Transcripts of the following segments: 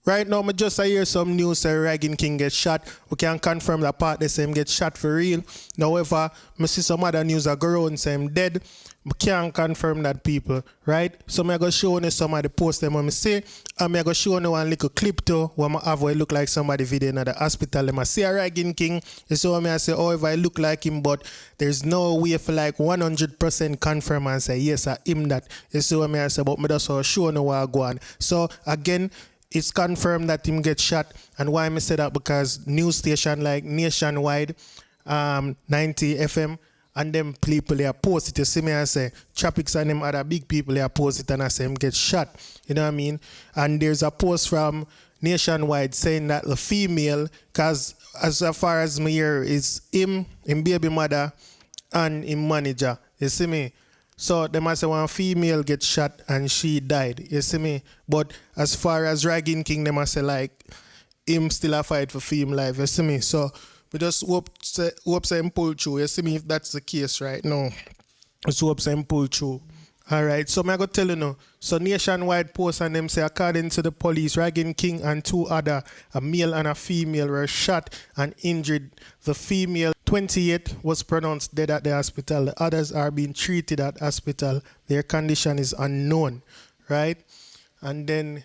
Right now, I just hear some news say Rygin King get shot. We can confirm that part they say him get shot for real. However, I see some other news that go around say him dead. I can't confirm that, people, right? So I'm going to show you some of the posts them I see. And I'm going to show you one little clip too where I have where it look like somebody video in the hospital. I see a Rygin King. You see what I say, oh, if I look like him, but there's no way for like 100% confirm and say, yes, I him that. You see what I say, but I just show you what I go on. So again, it's confirmed that him get shot. And why I say that? Because news station like Nationwide, 90 FM, and them people they are post it. You see me, I say Tropics and them other big people they are post it and I say him get shot. You know what I mean? And there's a post from Nationwide saying that the female, because as far as me hear, is him baby mother, and him manager. You see me? So they must say one female get shot and she died. You see me? But as far as Rygin King, they must say like him still a fight for fame life. You see me? So we just hope say him pull through. You see me? If that's the case right now, just hope say him pull through. All right. So I'm going to tell you now. So Nationwide post and them say according to the police, Rygin King and two other, a male and a female, were shot and injured. The female, 28, was pronounced dead at the hospital. The others are being treated at hospital. Their condition is unknown, right? And then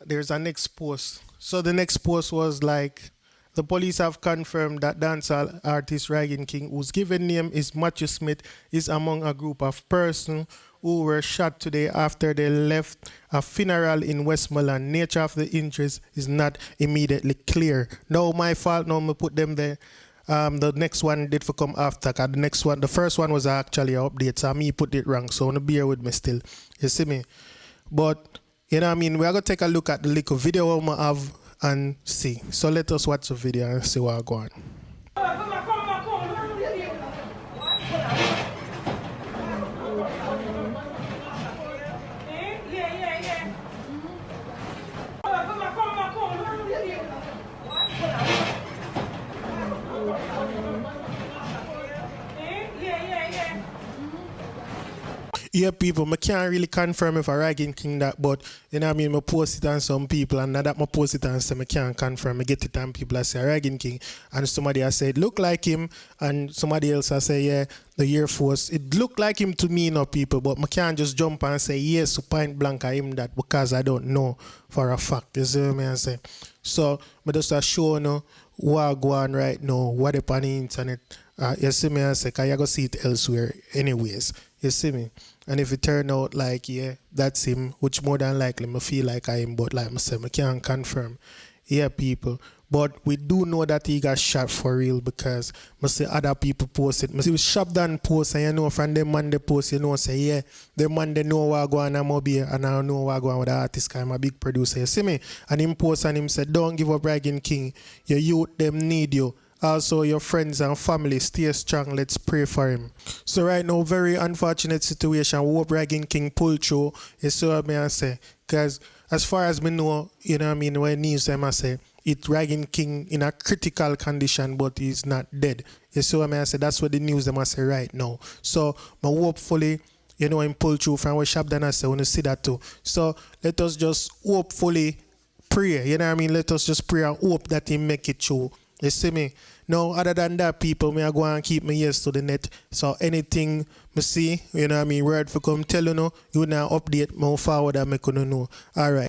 there's a next post. So the next post was like, the police have confirmed that dancehall artist Rygin King, whose given name is Matthew Smith, is among a group of persons who were shot today after they left a funeral in Westmoreland. Nature of the injuries is not immediately clear. No, my fault. No, I put them there. The next one did for come after. The next one, the first one was actually an update, so me put it wrong. So bear with me still. You see me? But you know what I mean? We're gonna take a look at the little video we have and see. So let us watch the video and see what's going on. Yeah, people, I can't really confirm if I Rygin King that, but you know what I mean, I post it on some people, and now that I post it on some, I can't confirm. I get it on people, I say Rygin King, and somebody I said look like him, and somebody else I say, yeah, the Air Force. It look like him to me, no people, but I can't just jump and say, yes, point blank I him that, because I don't know for a fact. You see what I say? So, I just show you what go on right now, what up on the internet. You see me, I say, because you go see it elsewhere anyways. You see me? And if it turn out like, yeah, that's him, which more than likely I feel like I am, but like I said, I can't confirm. Yeah, people. But we do know that he got shot for real, because I see other people post it. I see Shop Done post, and you know from them man they post, you know, say, yeah, them man they know what going on Mobile, and I know what going on with the artist, because I'm a big producer. You see me? And him post and him said, don't give up Rygin King. Your youth, them need you. Also, your friends and family, stay strong. Let's pray for him. So right now, very unfortunate situation. We hope Rygin King pull through. You see what I say? Because as far as me know, you know what I mean, when news time I say, it Rygin King in a critical condition, but he's not dead. You see what I say? That's what the news them I say right now. So, hopefully, you know, him pull through from what Shop Done I say, when you see that too. So, let us just hopefully pray. You know what I mean? Let us just pray and hope that he make it through. You see me? Now, other than that, people, me I go and keep my ears to the net. So anything me see, you know what I mean, word for come tell you know, you now update more forward and make you know. All right.